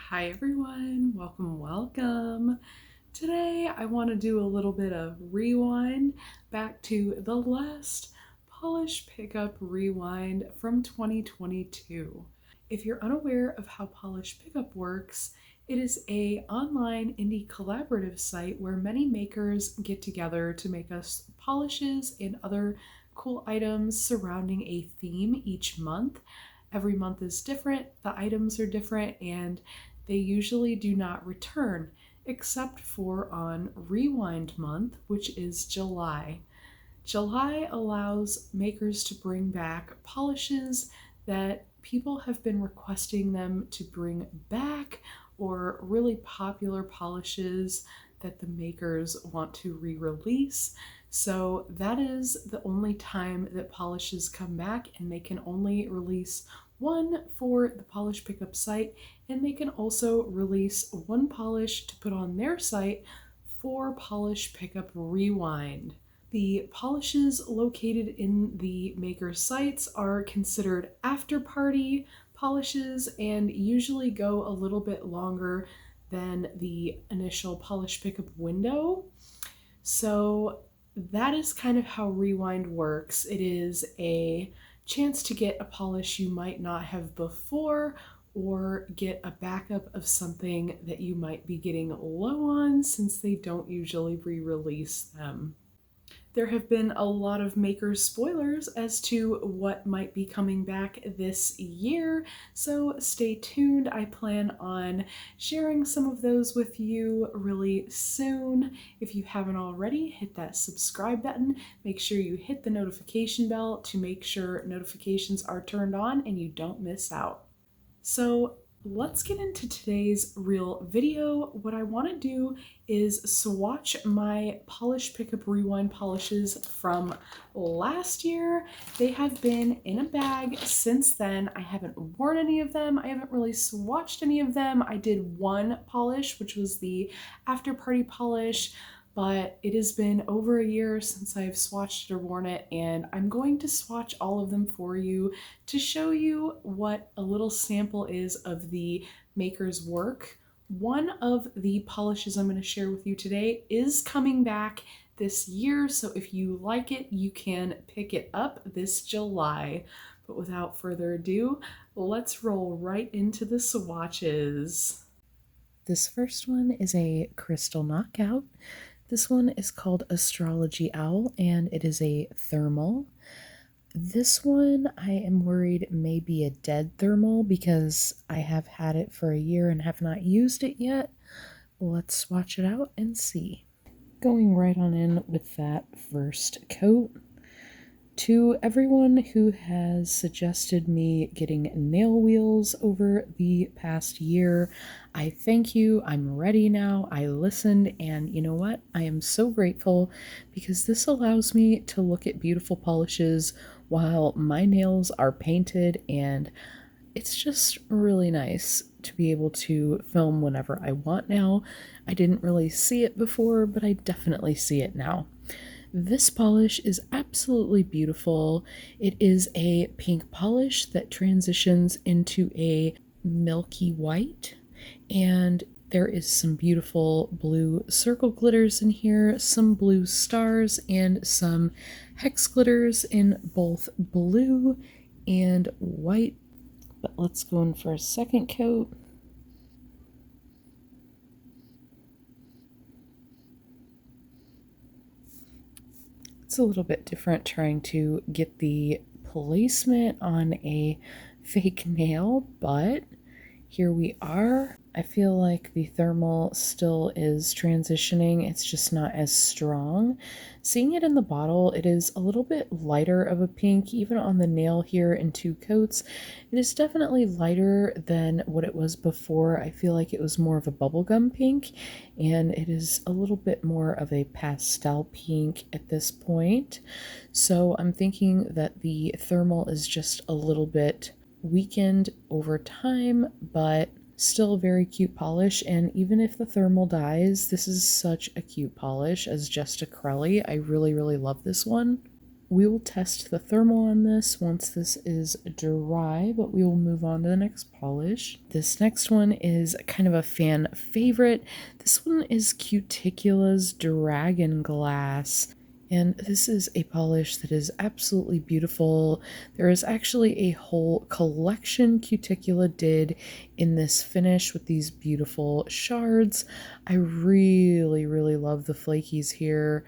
Hi everyone, welcome. Today I want to do a little bit of rewind back to the last polish pickup rewind from 2022. If you're unaware of how polish pickup works, it is an online indie collaborative site where many makers get together to make us polishes and other cool items surrounding a theme each month. Every month is different, the items are different, and they usually do not return, except for on Rewind Month, which is July. July allows makers to bring back polishes that people have been requesting them to bring back, or really popular polishes that the makers want to re-release. So that is the only time that polishes come back, and they can only release one for the polish pickup site, and they can also release one polish to put on their site for polish pickup rewind. The polishes located in the maker's sites are considered after party polishes and usually go a little bit longer than the initial polish pickup window. So that is kind of how rewind works. It is a chance to get a polish you might not have before, or get a backup of something that you might be getting low on, since they don't usually re-release them. There have been a lot of makers spoilers as to what might be coming back this year, so stay tuned. I plan on sharing some of those with you really soon. If you haven't already, hit that subscribe button. Make sure you hit the notification bell to make sure notifications are turned on and you don't miss out. So let's get into today's real video. What I want to do is swatch my polish pickup rewind polishes from last year. They have been in a bag since then. I haven't worn any of them. I haven't really swatched any of them. I did one polish, which was the after party polish, but it has been over a year since I've swatched or worn it, and I'm going to swatch all of them for you to show you what a little sample is of the maker's work. One of the polishes I'm going to share with you today is coming back this year, so if you like it, you can pick it up this July. But without further ado, let's roll right into the swatches. This first one is a crystal knockout. This one is called Astrology Owl, and it is a thermal. This one I am worried may be a dead thermal because I have had it for a year and have not used it yet. Let's swatch it out and see. Going right on in with that first coat. To everyone who has suggested me getting nail wheels over the past year, I thank you. I'm ready now. I listened, and you know what? I am so grateful because this allows me to look at beautiful polishes while my nails are painted, and it's just really nice to be able to film whenever I want now. I didn't really see it before, but I definitely see it now. This polish is absolutely beautiful. It is a pink polish that transitions into a milky white, and there is some beautiful blue circle glitters in here, some blue stars, and some hex glitters in both blue and white. But let's go in for a second coat. It's a little bit different trying to get the placement on a fake nail, but here we are. I feel like the thermal still is transitioning. It's just not as strong. Seeing it in the bottle, it is a little bit lighter of a pink, even on the nail here in two coats. It is definitely lighter than what it was before. I feel like it was more of a bubblegum pink, and it is a little bit more of a pastel pink at this point. So I'm thinking that the thermal is just a little bit weakened over time, but still a very cute polish. And even if the thermal dies, this is such a cute polish as just a Crelly. I really love this one. We will test the thermal on this once this is dry, but we will move on to the next polish. This next one is kind of a fan favorite. This one is Cuticula's Dragon Glass. And this is a polish that is absolutely beautiful. There is actually a whole collection Cuticula did in this finish with these beautiful shards. I really, really love the flakies here.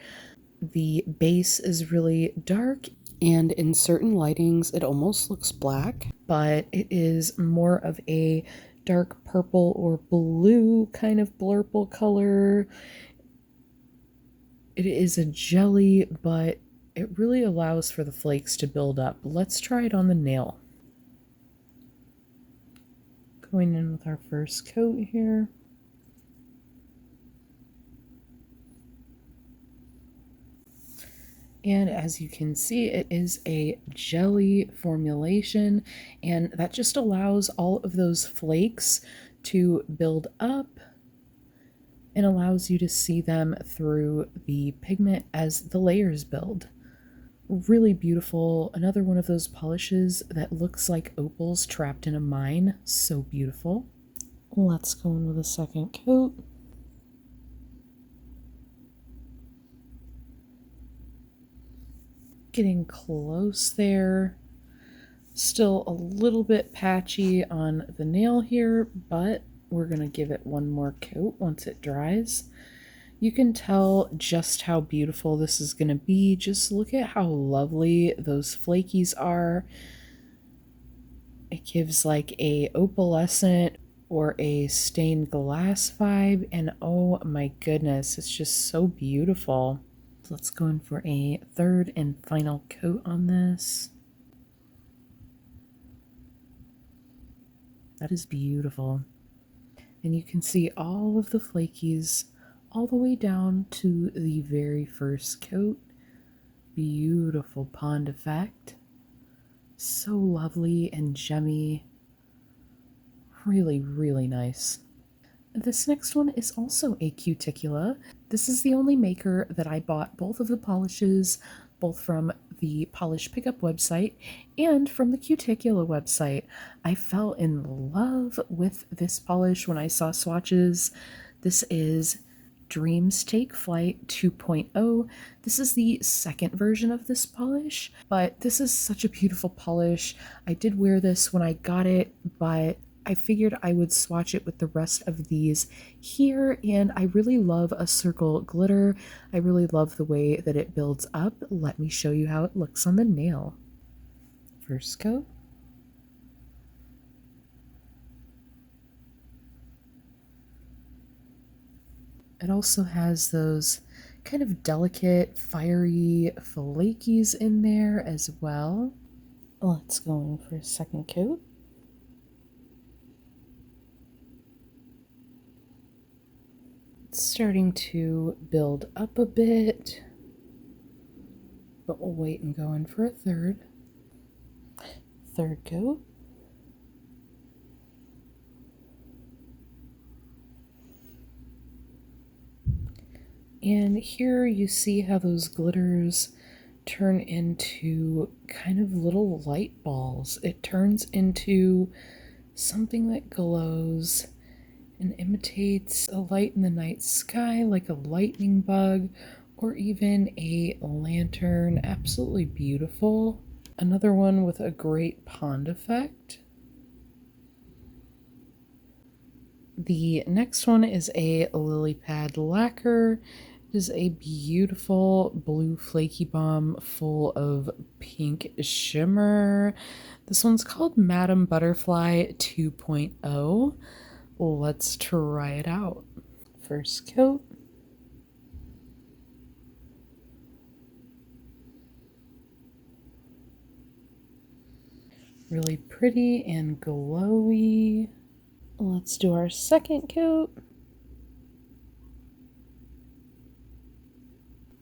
The base is really dark, and in certain lightings it almost looks black, but it is more of a dark purple or blue kind of blurple color. It is a jelly, but it really allows for the flakes to build up. Let's try it on the nail. Going in with our first coat here. And as you can see, it is a jelly formulation, and that just allows all of those flakes to build up and allows you to see them through the pigment as the layers build. Really beautiful. Another one of those polishes that looks like opals trapped in a mine. So beautiful. Let's go in with a second coat. Getting close there. Still a little bit patchy on the nail here, but we're going to give it one more coat once it dries. You can tell just how beautiful this is going to be. Just look at how lovely those flakies are. It gives like a opalescent or a stained glass vibe, and oh my goodness, it's just so beautiful. Let's go in for a third and final coat on this. That is beautiful. And you can see all of the flakies all the way down to the very first coat. Beautiful pond effect. So lovely and gemmy. Really, really nice. This next one is also a Cuticula. This is the only maker that I bought both of the polishes, both from the Polish Pickup website and from the Cuticula website. I fell in love with this polish when I saw swatches. This is Dreamstake Flight 2.0. This is the second version of this polish, but this is such a beautiful polish. I did wear this when I got it, but I figured I would swatch it with the rest of these here, and I really love a circle glitter. I really love the way that it builds up. Let me show you how it looks on the nail. First coat. It also has those kind of delicate, fiery flakies in there as well. Let's go in for a second coat. It's starting to build up a bit, but we'll wait and go in for a third. Third coat. And here you see how those glitters turn into kind of little light balls. It turns into something that glows and imitates a light in the night sky, like a lightning bug or even a lantern. Absolutely beautiful. Another one with a great pond effect. The next one is a lily pad lacquer. It is a beautiful blue flaky bomb full of pink shimmer. This one's called Madame Butterfly 2.0. Let's try it out. First coat. Really pretty and glowy. Let's do our second coat.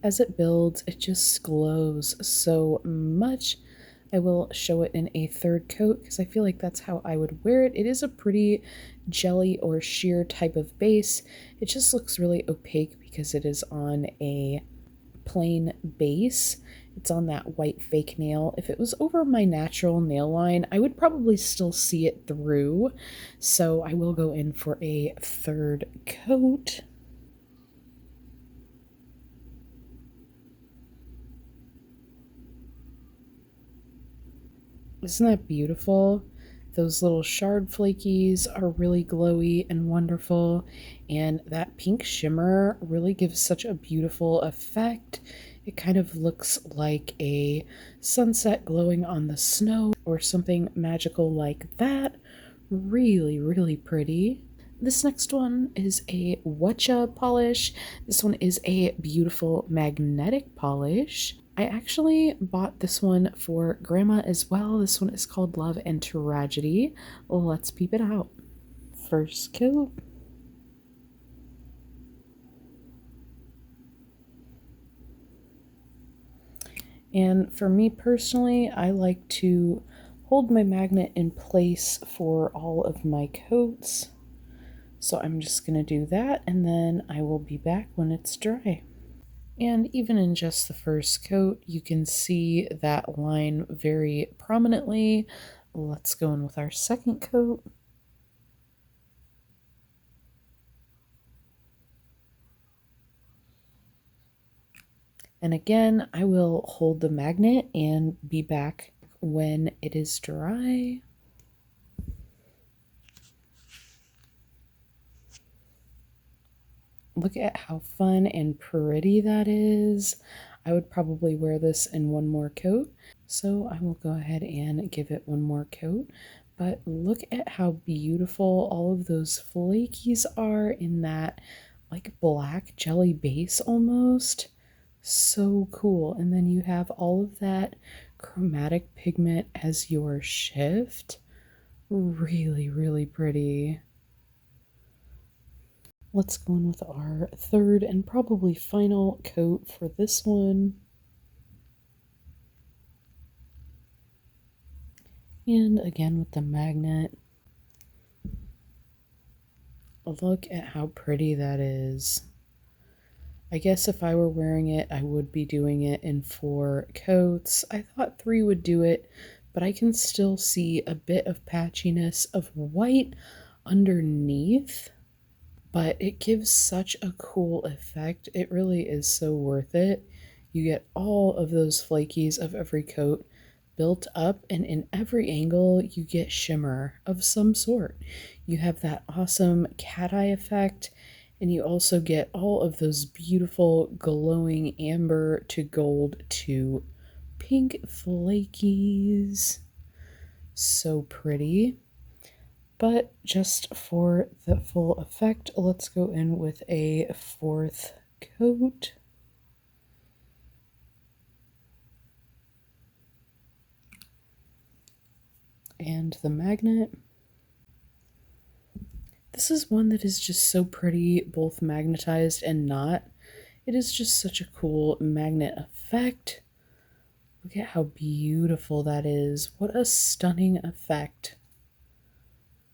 As it builds, it just glows so much. I will show it in a third coat because I feel like that's how I would wear it. It is a pretty jelly or sheer type of base. It just looks really opaque because it is on a plain base. It's on that white fake nail. If it was over my natural nail line, I would probably still see it through. So I will go in for a third coat. Isn't that beautiful? Those little shard flakies are really glowy and wonderful, and that pink shimmer really gives such a beautiful effect. It kind of looks like a sunset glowing on the snow or something magical like that. Really, really pretty. This next one is a Watcha polish. This one is a beautiful magnetic polish. I actually bought this one for Grandma as well. This one is called Love and Tragedy. Let's peep it out. First coat. And for me personally, I like to hold my magnet in place for all of my coats. So I'm just going to do that, and then I will be back when it's dry. And even in just the first coat, you can see that line very prominently. Let's go in with our second coat. And again, I will hold the magnet and be back when it is dry. Look at how fun and pretty that is. I would probably wear this in one more coat. So I will go ahead and give it one more coat. But look at how beautiful all of those flakies are in that like black jelly base almost. So cool. And then you have all of that chromatic pigment as your shift. Really, really pretty. Let's go in with our third and probably final coat for this one. And again with the magnet. Look at how pretty that is. I guess if I were wearing it, I would be doing it in 4 coats. I thought 3 would do it, but I can still see a bit of patchiness of white underneath. But it gives such a cool effect. It really is so worth it. You get all of those flakies of every coat built up, and in every angle you get shimmer of some sort. You have that awesome cat eye effect, and you also get all of those beautiful glowing amber to gold to pink flakies. So pretty. But just for the full effect, let's go in with a 4th coat. And the magnet. This is one that is just so pretty, both magnetized and not. It is just such a cool magnet effect. Look at how beautiful that is. What a stunning effect.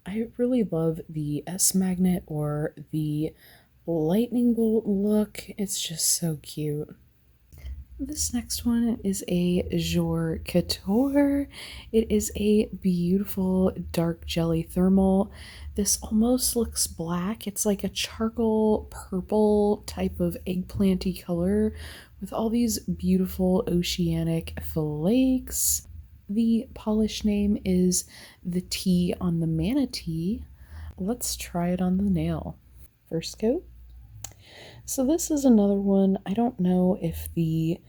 I really love the S magnet or the lightning bolt look. It's just so cute. This next one is a Jour Couture. It is a beautiful dark jelly thermal. This almost looks black. It's like a charcoal purple type of eggplanty color with all these beautiful oceanic flakes. The polish name is the T on the manatee. Let's try it on the nail. First coat. So this is another one. I don't know if the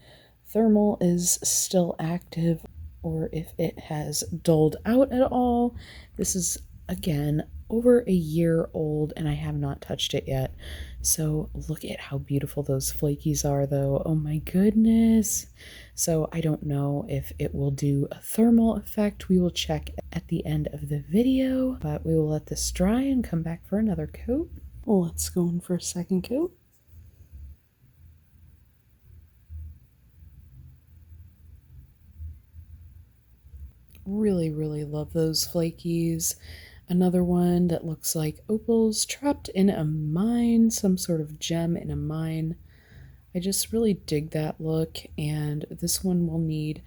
thermal is still active or if it has dulled out at all. This is, again, over a year old and I have not touched it yet. So look at how beautiful those flakies are though. Oh my goodness. So I don't know if it will do a thermal effect. We will check at the end of the video, but we will let this dry and come back for another coat. Let's go in for a second coat. Really, really love those flakies. Another one that looks like opals trapped in a mine, some sort of gem in a mine. I just really dig that look, and this one will need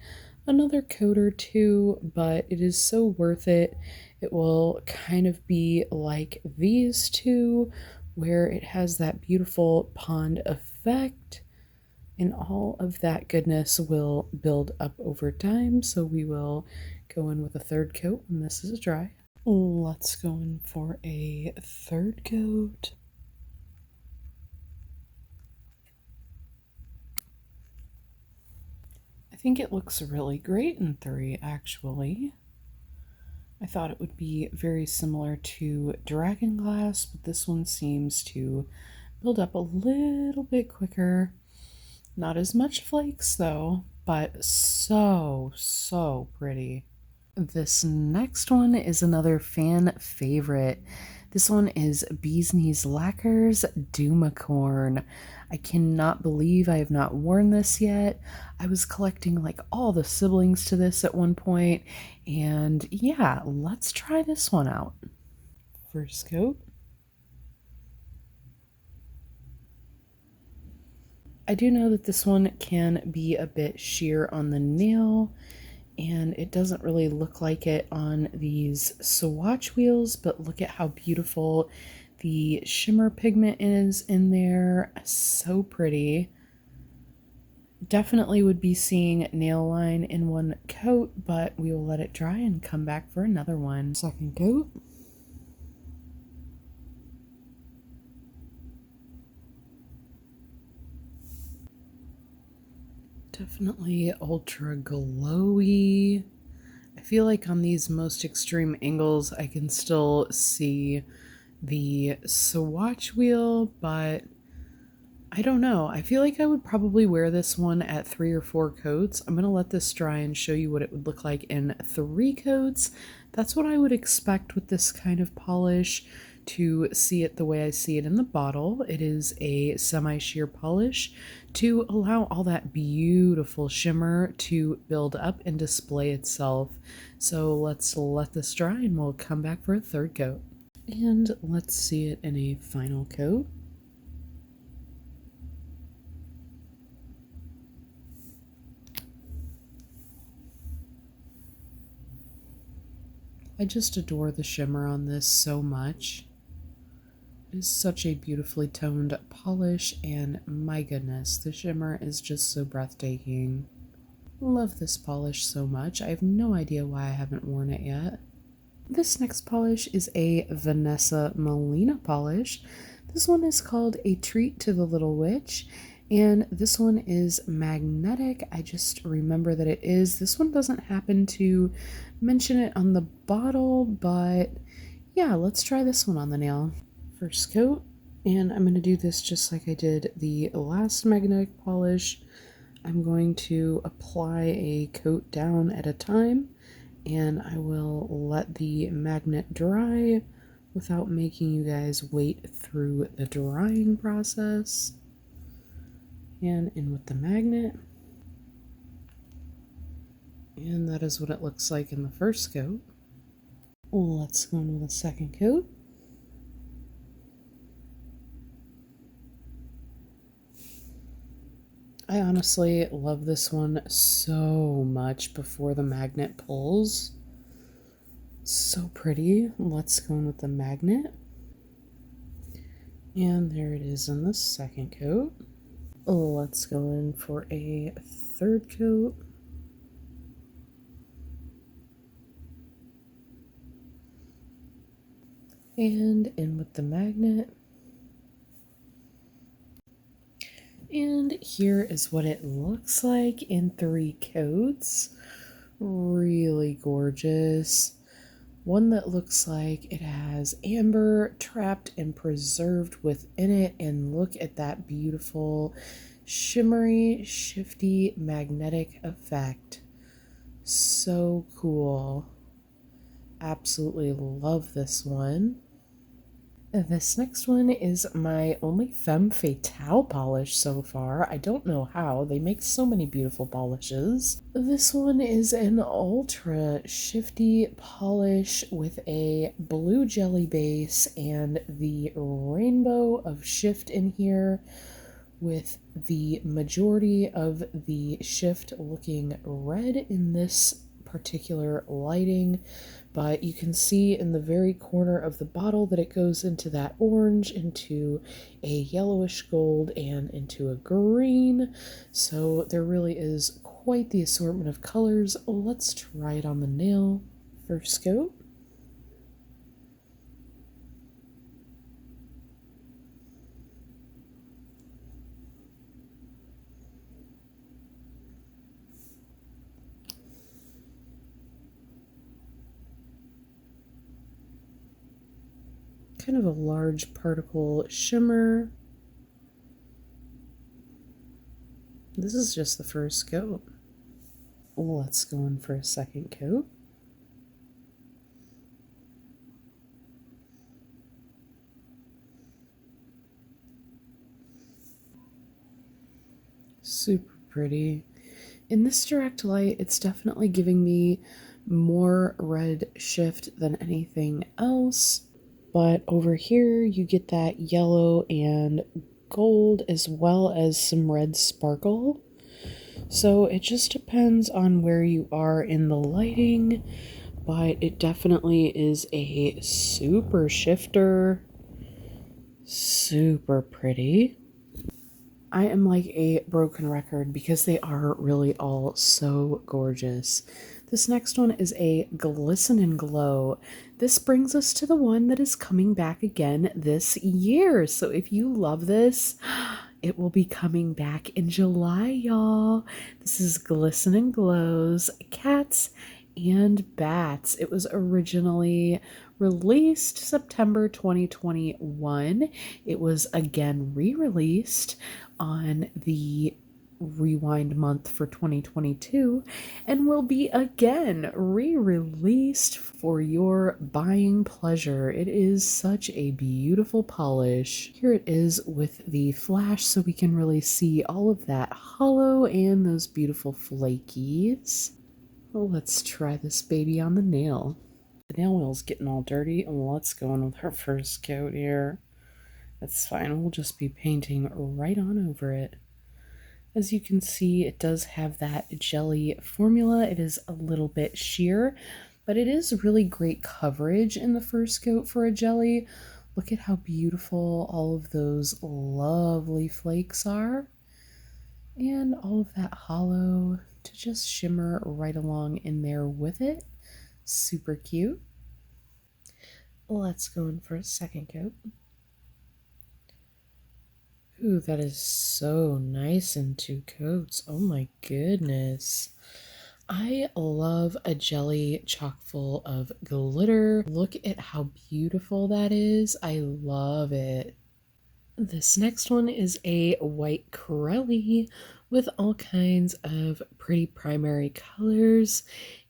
another coat or two, but it is so worth it. It will kind of be like these two, where it has that beautiful pond effect, and all of that goodness will build up over time. So we will go in with a third coat when this is dry. Let's go in for a third coat. I think it looks really great in 3, actually. I thought it would be very similar to Dragon Glass, but this one seems to build up a little bit quicker. Not as much flakes though, but so pretty. This next one is another fan favorite. This one is Bee's Knees Lacquer's Doomacorn. I cannot believe I have not worn this yet. I was collecting like all the siblings to this at one point, and yeah, let's try this one out. First coat. I do know that this one can be a bit sheer on the nail, and it doesn't really look like it on these swatch wheels, but look at how beautiful the shimmer pigment is in there. So pretty. Definitely would be seeing nail line in one coat, but we will let it dry and come back for another one. Second coat. Definitely ultra glowy. I feel like on these most extreme angles I can still see the swatch wheel, but I don't know. I feel like I would probably wear this one at 3 or 4 coats. I'm going to let this dry and show you what it would look like in 3 coats. That's what I would expect with this kind of polish, to see it the way I see it in the bottle. It is a semi-sheer polish to allow all that beautiful shimmer to build up and display itself. So let's let this dry and we'll come back for a third coat. And let's see it in a final coat. I just adore the shimmer on this so much. It is such a beautifully toned polish, and my goodness, the shimmer is just so breathtaking. Love this polish so much. I have no idea why I haven't worn it yet. This next polish is a Vanessa Molina polish. This one is called A Treat to the Little Witch, and this one is magnetic. I just remember that it is. This one doesn't happen to mention it on the bottle, but yeah, let's try this one on the nail. First coat, and I'm going to do this just like I did the last magnetic polish. I'm going to apply a coat down at a time, and I will let the magnet dry without making you guys wait through the drying process. And in with the magnet. And that is what it looks like in the first coat. Let's go in with a second coat. I honestly love this one so much before the magnet pulls. So pretty. Let's go in with the magnet. And there it is in the second coat. Let's go in for a third coat. And in with the magnet. And here is what it looks like in 3 coats. Really gorgeous. One that looks like it has amber trapped and preserved within it, and look at that beautiful shimmery, shifty, magnetic effect. So cool. Absolutely love this one. This next one is my only Femme Fatale polish so far. I don't know how. They make so many beautiful polishes. This one is an ultra shifty polish with a blue jelly base and the rainbow of shift in here. with the majority of the shift looking red in this particular lighting, but you can see in the very corner of the bottle that it goes into that orange, into a yellowish gold, and into a green. So there really is quite the assortment of colors. Let's try it on the nail. First coat. Kind of a large particle shimmer. This is just the first coat. Let's go in for a second coat. Super pretty. In this direct light, it's definitely giving me more red shift than anything else. But over here, you get that yellow and gold as well as some red sparkle. So it just depends on where you are in the lighting, but it definitely is a super shifter. Super pretty. I am like a broken record because they are really all so gorgeous. This next one is a Glistening Glow. This brings us to the one that is coming back again this year. So if you love this, it will be coming back in July, y'all. This is Glistening Glows, Cats and Bats. It was originally released September 2021. It was again re-released on the Rewind month for 2022 and will be again re-released for your buying pleasure. It is such a beautiful polish. Here it is with the flash so we can really see all of that hollow and those beautiful flakies. Well, let's try this baby on the nail. The nail wheel's getting all dirty. Let's go in with our first coat here. That's fine, we'll just be painting right on over it. As you can see, it does have that jelly formula. It is a little bit sheer, but it is really great coverage in the first coat for a jelly. Look at how beautiful all of those lovely flakes are. And all of that hollow to just shimmer right along in there with it. Super cute. Let's go in for a second coat. Ooh, that is so nice in two coats. Oh my goodness. I love a jelly chock full of glitter. Look at how beautiful that is. I love it. This next one is a white Corelli with all kinds of pretty primary colors.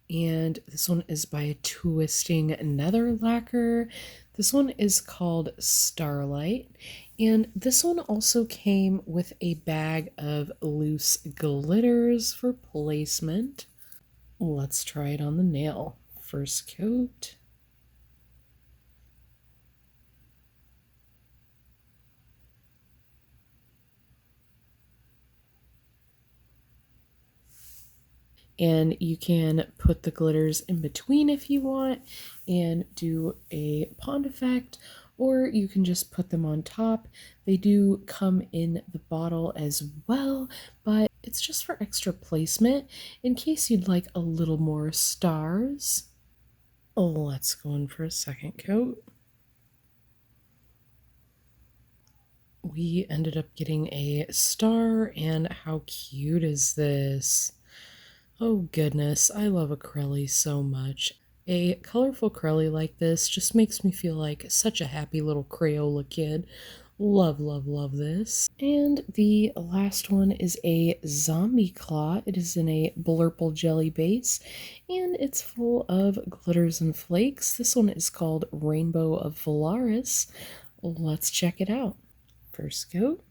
And this one is by Twisting Nether Lacquer. This one is called Starlight. And this one also came with a bag of loose glitters for placement. Let's try it on the nail. First coat. And you can put the glitters in between if you want and do a pond effect, or you can just put them on top. They do come in the bottle as well, but it's just for extra placement in case you'd like a little more stars. Oh, let's go in for a second coat. We ended up getting a star, and how cute is this? Oh goodness, I love acrylic so much. A colorful acrylic like this just makes me feel like such a happy little Crayola kid. Love, love, love this. And the last one is a zombie claw. It is in a blurple jelly base, and it's full of glitters and flakes. This one is called Rainbow of Volaris. Let's check it out. First coat.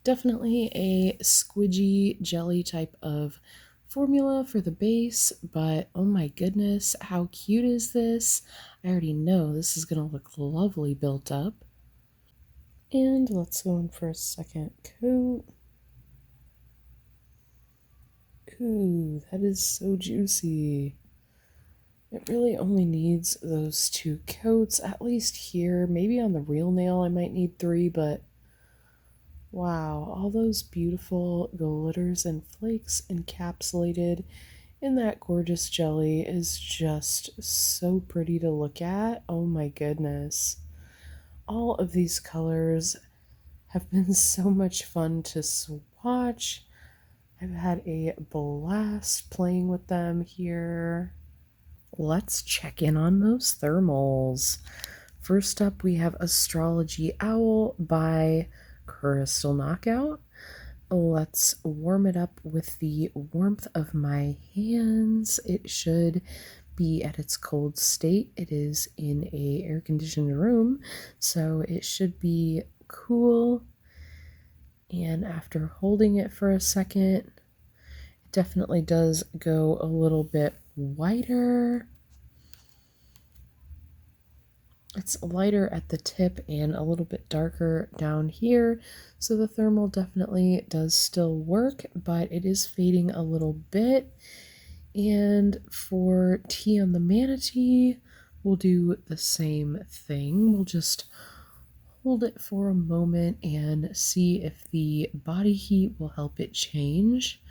Definitely a squidgy jelly type of formula for the base, but oh my goodness, how cute is this? I already know this is going to look lovely built up. And let's go in for a second coat. Ooh, that is so juicy. It really only needs those 2 coats, at least here. Maybe on the real nail I might need 3, but wow, all those beautiful glitters and flakes encapsulated in that gorgeous jelly is just so pretty to look at. Oh my goodness. All of these colors have been so much fun to swatch. I've had a blast playing with them here. Let's check in on those thermals. First up, we have Astrology Owl by Crystal Knockout. Let's warm it up with the warmth of my hands. It should be at its cold state. It is in a air-conditioned room, so it should be cool. And after holding it for a second, it definitely does go a little bit whiter. It's lighter at the tip and a little bit darker down here, so the thermal definitely does still work, but it is fading a little bit. And for tea on the manatee, we'll do the same thing. We'll just hold it for a moment and see if the body heat will help it change.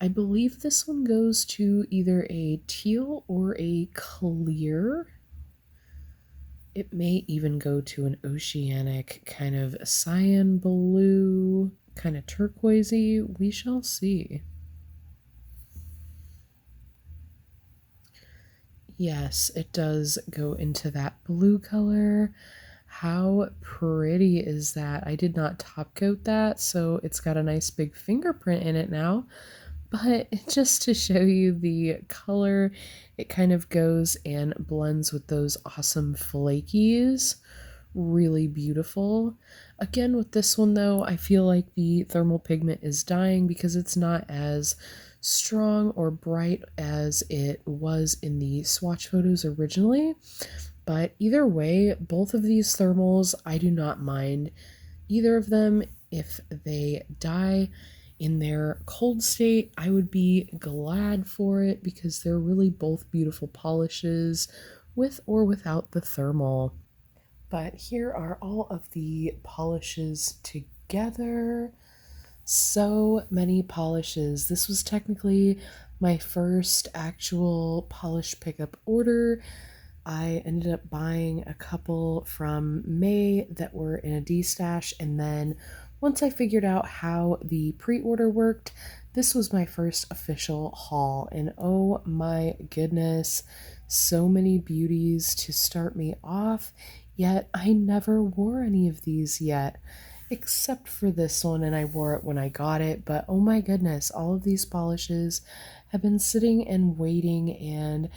I believe this one goes to either a teal or a clear. It may even go to an oceanic kind of cyan blue, kind of turquoisey. We shall see. Yes, it does go into that blue color. How pretty is that? I did not top coat that, so it's got a nice big fingerprint in it now. But just to show you the color, it kind of goes and blends with those awesome flakies. Really beautiful. Again, with this one though, I feel like the thermal pigment is dying because it's not as strong or bright as it was in the swatch photos originally. But either way, both of these thermals, I do not mind either of them. If they die in their cold state, I would be glad for it because they're really both beautiful polishes with or without the thermal. But here are all of the polishes together. So many polishes. This was technically my first actual polish pickup order. I ended up buying a couple from May that were in a D-stash, and then once I figured out how the pre-order worked, this was my first official haul, and oh my goodness, so many beauties to start me off, yet I never wore any of these yet, except for this one, and I wore it when I got it, but oh my goodness, all of these polishes have been sitting and waiting, and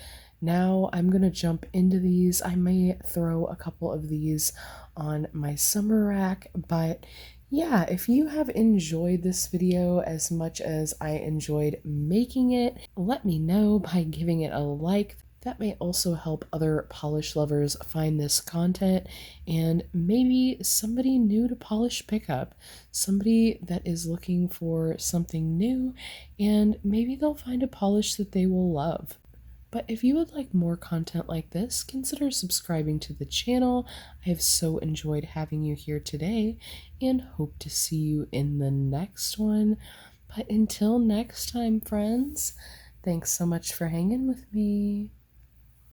now I'm going to jump into these. I may throw a couple of these on my summer rack, but yeah, if you have enjoyed this video as much as I enjoyed making it, let me know by giving it a like. That may also help other polish lovers find this content and maybe somebody new to polish pickup, somebody that is looking for something new, and maybe they'll find a polish that they will love. But if you would like more content like this, consider subscribing to the channel. I have so enjoyed having you here today and hope to see you in the next one. But until next time, friends, thanks so much for hanging with me.